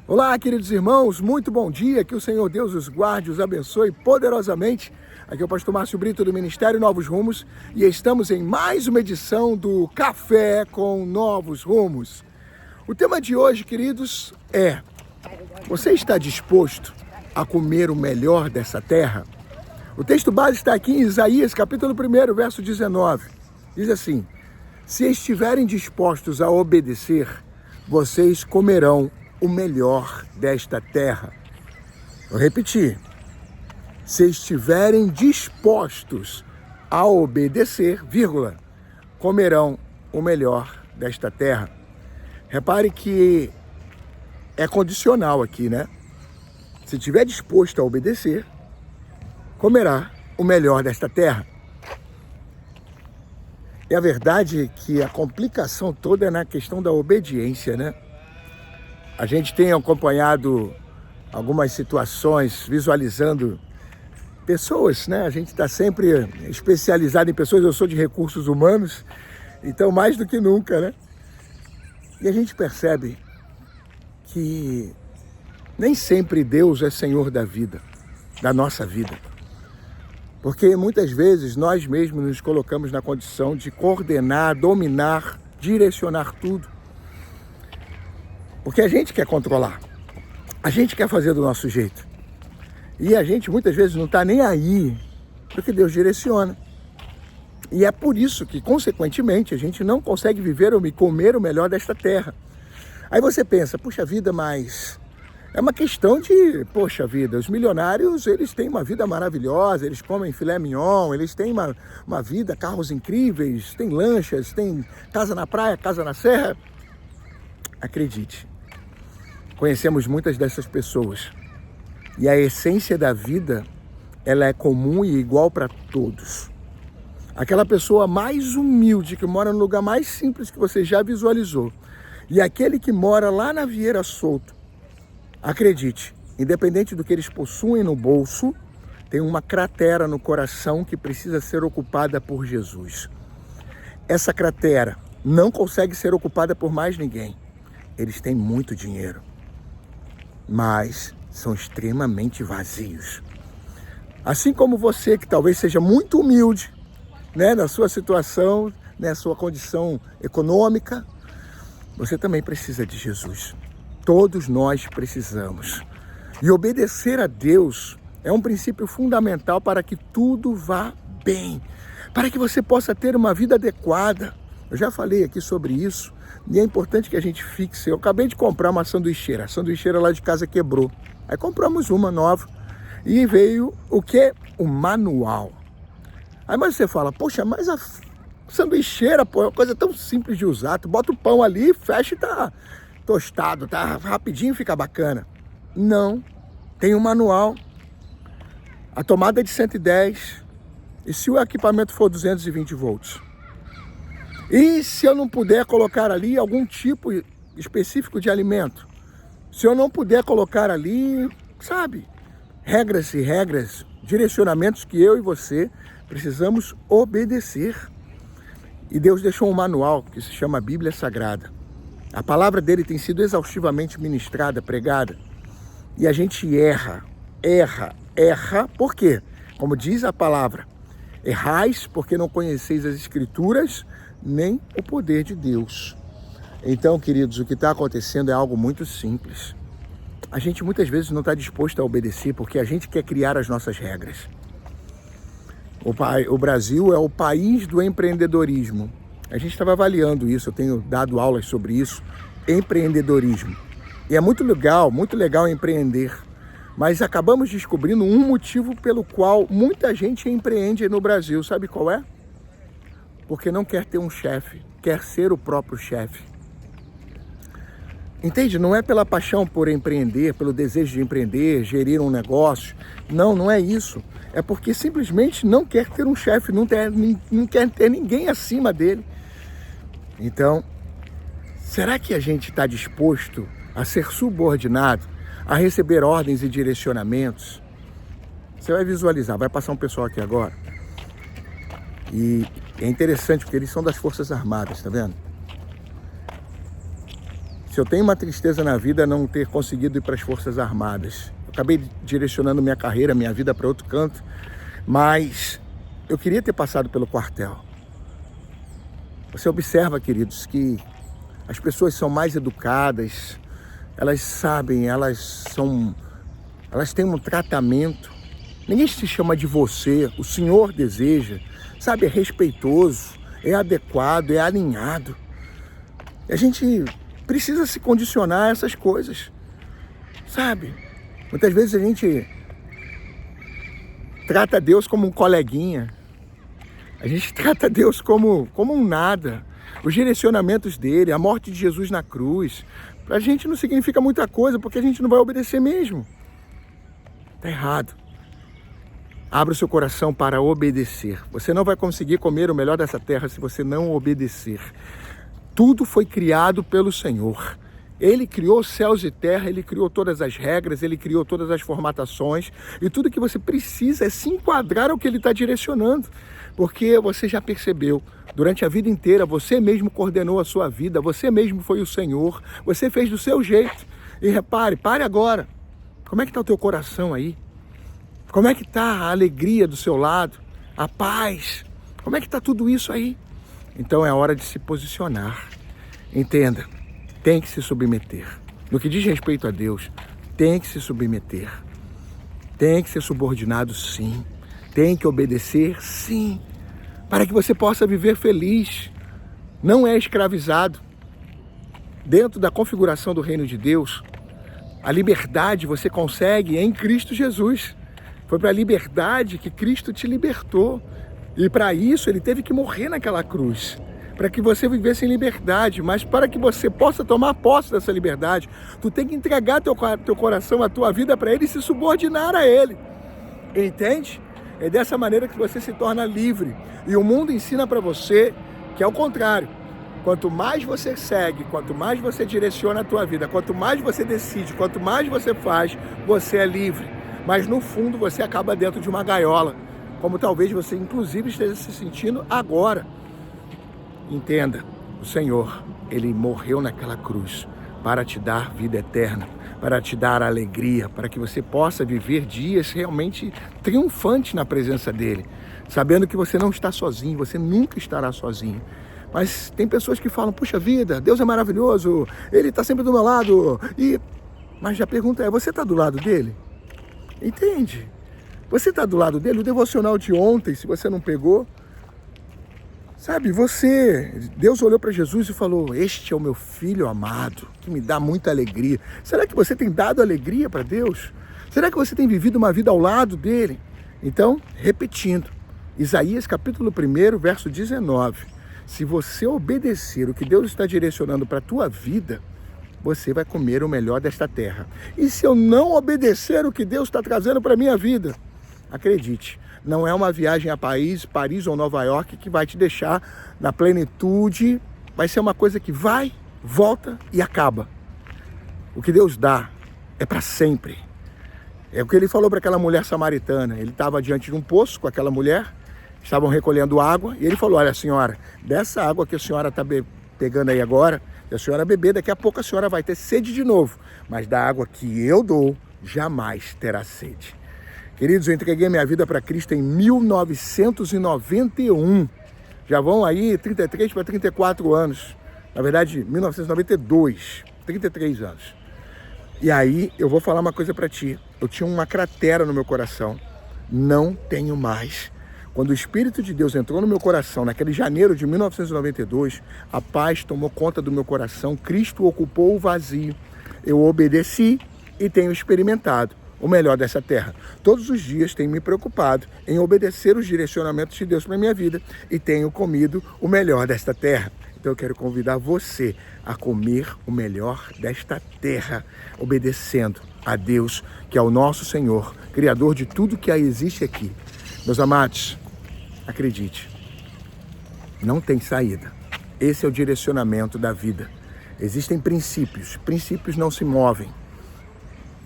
Olá, queridos irmãos, muito bom dia, que o Senhor Deus os guarde, os abençoe poderosamente. Aqui é o pastor Márcio Brito do Ministério Novos Rumos e estamos em mais uma edição do Café com Novos Rumos. O tema de hoje, queridos, é: você está disposto a comer o melhor dessa terra? O texto base está aqui em Isaías, capítulo 1, verso 19. Diz assim: se estiverem dispostos a obedecer, vocês comerão o melhor desta terra. Vou repetir. Se estiverem dispostos a obedecer, comerão o melhor desta terra. Repare que é condicional aqui, né? Se estiver disposto a obedecer, comerá o melhor desta terra. E a verdade é que a complicação toda é na questão da obediência, né? A gente tem acompanhado algumas situações, visualizando pessoas, né? A gente está sempre especializado em pessoas, eu sou de recursos humanos, então mais do que nunca, né? E a gente percebe que nem sempre Deus é Senhor da vida, da nossa vida. Porque muitas vezes nós mesmos nos colocamos na condição de coordenar, dominar, direcionar tudo. Porque a gente quer controlar, a gente quer fazer do nosso jeito. E a gente muitas vezes não está nem aí porque Deus direciona. E é por isso que, consequentemente, a gente não consegue viver ou comer o melhor desta terra. Aí você pensa, puxa vida, mas é uma questão de, poxa vida, os milionários, eles têm uma vida maravilhosa, eles comem filé mignon, eles têm uma vida, carros incríveis, têm lanchas, têm casa na praia, casa na serra. Acredite, conhecemos muitas dessas pessoas e a essência da vida, ela é comum e igual para todos. Aquela pessoa mais humilde, que mora no lugar mais simples que você já visualizou, e aquele que mora lá na Vieira Solto, acredite, independente do que eles possuem no bolso, tem uma cratera no coração que precisa ser ocupada por Jesus. Essa cratera não consegue ser ocupada por mais ninguém. Eles têm muito dinheiro, mas são extremamente vazios. Assim como você, que talvez seja muito humilde, né, na sua situação, na sua condição econômica, você também precisa de Jesus. Todos nós precisamos. E obedecer a Deus é um princípio fundamental para que tudo vá bem, para que você possa ter uma vida adequada. Eu já falei aqui sobre isso. E é importante que a gente fixe. Eu acabei de comprar uma sanduicheira. A sanduicheira lá de casa quebrou. Aí compramos uma nova. E veio o quê? O manual. Aí mas você fala, poxa, mas a sanduicheira, pô, é uma coisa tão simples de usar. Tu bota o pão ali, fecha e tá tostado, tá rapidinho, fica bacana. Não. Tem um manual. A tomada é de 110. E se o equipamento for 220 volts? E se eu não puder colocar ali algum tipo específico de alimento? Se eu não puder colocar ali, sabe, regras e regras, direcionamentos que eu e você precisamos obedecer. E Deus deixou um manual que se chama Bíblia Sagrada. A palavra dele tem sido exaustivamente ministrada, pregada. E a gente erra. Por quê? Como diz a palavra, errais porque não conheceis as Escrituras, nem o poder de Deus. Então, queridos, o que está acontecendo é algo muito simples. A gente muitas vezes não está disposto a obedecer porque a gente quer criar as nossas regras. O Brasil é o país do empreendedorismo. A gente estava avaliando isso, eu tenho dado aulas sobre isso, empreendedorismo. E é muito legal empreender. Mas acabamos descobrindo um motivo pelo qual muita gente empreende no Brasil. Sabe qual é? Porque não quer ter um chefe, quer ser o próprio chefe. Entende? Não é pela paixão por empreender, pelo desejo de empreender, gerir um negócio. Não é isso. É porque simplesmente não quer ter um chefe, não quer ter ninguém acima dele. Então, será que a gente está disposto a ser subordinado, a receber ordens e direcionamentos? Você vai visualizar, vai passar um pessoal aqui agora. E é interessante porque eles são das Forças Armadas, tá vendo? Se eu tenho uma tristeza na vida, é não ter conseguido ir para as Forças Armadas. Eu acabei direcionando minha carreira, minha vida para outro canto, mas eu queria ter passado pelo quartel. Você observa, queridos, que as pessoas são mais educadas, elas sabem, elas têm um tratamento. Ninguém se chama de você, o Senhor deseja, sabe, é respeitoso, é adequado, é alinhado. E a gente precisa se condicionar a essas coisas, sabe? Muitas vezes a gente trata Deus como um coleguinha, a gente trata Deus como um nada. Os direcionamentos dele, a morte de Jesus na cruz, pra gente não significa muita coisa, porque a gente não vai obedecer mesmo. Tá errado. Abra o seu coração para obedecer. Você não vai conseguir comer o melhor dessa terra se você não obedecer. Tudo foi criado pelo Senhor. Ele criou céus e terra, Ele criou todas as regras, Ele criou todas as formatações. E tudo que você precisa é se enquadrar ao que Ele está direcionando. Porque você já percebeu, durante a vida inteira, você mesmo coordenou a sua vida, você mesmo foi o Senhor, você fez do seu jeito. E repare, pare agora. Como é que está o teu coração aí? Como é que está a alegria do seu lado? A paz? Como é que está tudo isso aí? Então é hora de se posicionar. Entenda, tem que se submeter. No que diz respeito a Deus, tem que se submeter. Tem que ser subordinado, sim. Tem que obedecer, sim. Para que você possa viver feliz. Não é escravizado. Dentro da configuração do reino de Deus, a liberdade você consegue em Cristo Jesus. Foi para a liberdade que Cristo te libertou. E para isso Ele teve que morrer naquela cruz. Para que você vivesse em liberdade. Mas para que você possa tomar posse dessa liberdade, tu tem que entregar teu coração, a tua vida para Ele e se subordinar a Ele. Entende? É dessa maneira que você se torna livre. E o mundo ensina para você que é o contrário. Quanto mais você segue, quanto mais você direciona a tua vida, quanto mais você decide, quanto mais você faz, você é livre. Mas no fundo você acaba dentro de uma gaiola, como talvez você inclusive esteja se sentindo agora. Entenda, o Senhor, Ele morreu naquela cruz para te dar vida eterna, para te dar alegria, para que você possa viver dias realmente triunfantes na presença dEle, sabendo que você não está sozinho, você nunca estará sozinho. Mas tem pessoas que falam, puxa vida, Deus é maravilhoso, Ele está sempre do meu lado. Mas a pergunta é, você está do lado dEle? Entende? Você está do lado dEle? O devocional de ontem, se você não pegou, sabe, Deus olhou para Jesus e falou, este é o meu filho amado, que me dá muita alegria. Será que você tem dado alegria para Deus? Será que você tem vivido uma vida ao lado dEle? Então, repetindo, Isaías capítulo 1, verso 19. Se você obedecer o que Deus está direcionando para a tua vida, você vai comer o melhor desta terra. E se eu não obedecer o que Deus está trazendo para a minha vida, acredite, não é uma viagem a Paris ou Nova York que vai te deixar na plenitude. Vai ser uma coisa que vai, volta e acaba. O que Deus dá é para sempre. É o que Ele falou para aquela mulher samaritana. Ele estava diante de um poço com aquela mulher, estavam recolhendo água, e Ele falou, olha senhora, dessa água que a senhora está pegando aí agora, se a senhora beber, daqui a pouco a senhora vai ter sede de novo, mas da água que eu dou, jamais terá sede. Queridos, eu entreguei minha vida para Cristo em 1991. Já vão aí 33 para 34 anos. Na verdade, 1992, 33 anos. E aí, eu vou falar uma coisa para ti. Eu tinha uma cratera no meu coração. Não tenho mais. Quando o Espírito de Deus entrou no meu coração, naquele janeiro de 1992, a paz tomou conta do meu coração, Cristo ocupou o vazio. Eu obedeci e tenho experimentado o melhor dessa terra. Todos os dias tenho me preocupado em obedecer os direcionamentos de Deus para a minha vida e tenho comido o melhor desta terra. Então eu quero convidar você a comer o melhor desta terra, obedecendo a Deus, que é o nosso Senhor, Criador de tudo que existe aqui. Meus amados, acredite, não tem saída. Esse é o direcionamento da vida. Existem princípios não se movem.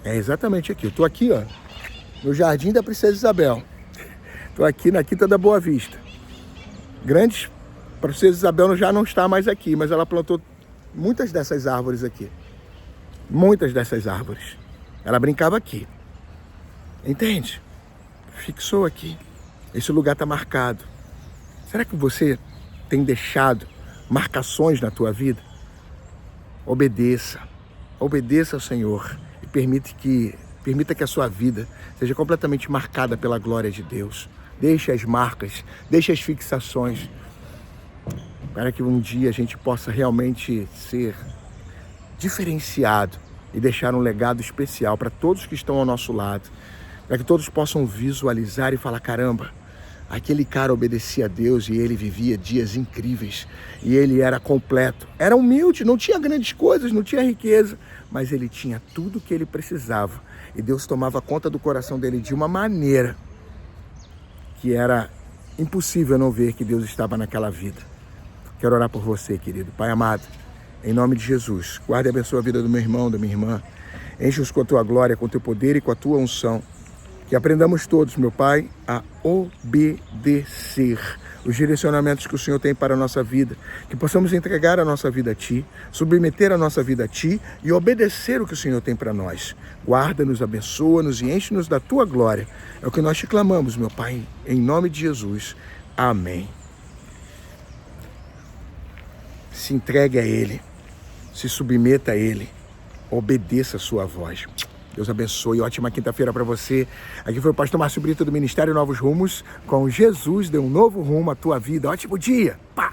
É exatamente aqui. Eu estou aqui, ó, no Jardim da Princesa Isabel. Estou aqui na Quinta da Boa Vista. A Princesa Isabel já não está mais aqui, mas ela plantou muitas dessas árvores aqui. muitas dessas árvores. Ela brincava aqui. Entende? Fixou aqui. Esse lugar está marcado. Será que você tem deixado marcações na tua vida? Obedeça. Obedeça ao Senhor e permita que a sua vida seja completamente marcada pela glória de Deus. Deixe as marcas, deixe as fixações, para que um dia a gente possa realmente ser diferenciado e deixar um legado especial para todos que estão ao nosso lado, para que todos possam visualizar e falar, caramba, aquele cara obedecia a Deus e ele vivia dias incríveis, e ele era completo, era humilde, não tinha grandes coisas, não tinha riqueza, mas ele tinha tudo o que ele precisava, e Deus tomava conta do coração dele de uma maneira que era impossível não ver que Deus estava naquela vida. Quero orar por você, querido. Pai amado, em nome de Jesus, guarde e abençoe a vida do meu irmão, da minha irmã. Enche-os com a tua glória, com o teu poder e com a tua unção. Que aprendamos todos, meu Pai, a obedecer os direcionamentos que o Senhor tem para a nossa vida. Que possamos entregar a nossa vida a Ti, submeter a nossa vida a Ti e obedecer o que o Senhor tem para nós. Guarda-nos, abençoa-nos e enche-nos da Tua glória. É o que nós te clamamos, meu Pai, em nome de Jesus. Amém. Se entregue a Ele, se submeta a Ele, obedeça a sua voz. Deus abençoe, ótima quinta-feira para você. Aqui foi o pastor Márcio Brito do Ministério Novos Rumos, com Jesus dê um novo rumo à tua vida. Ótimo dia! Pá!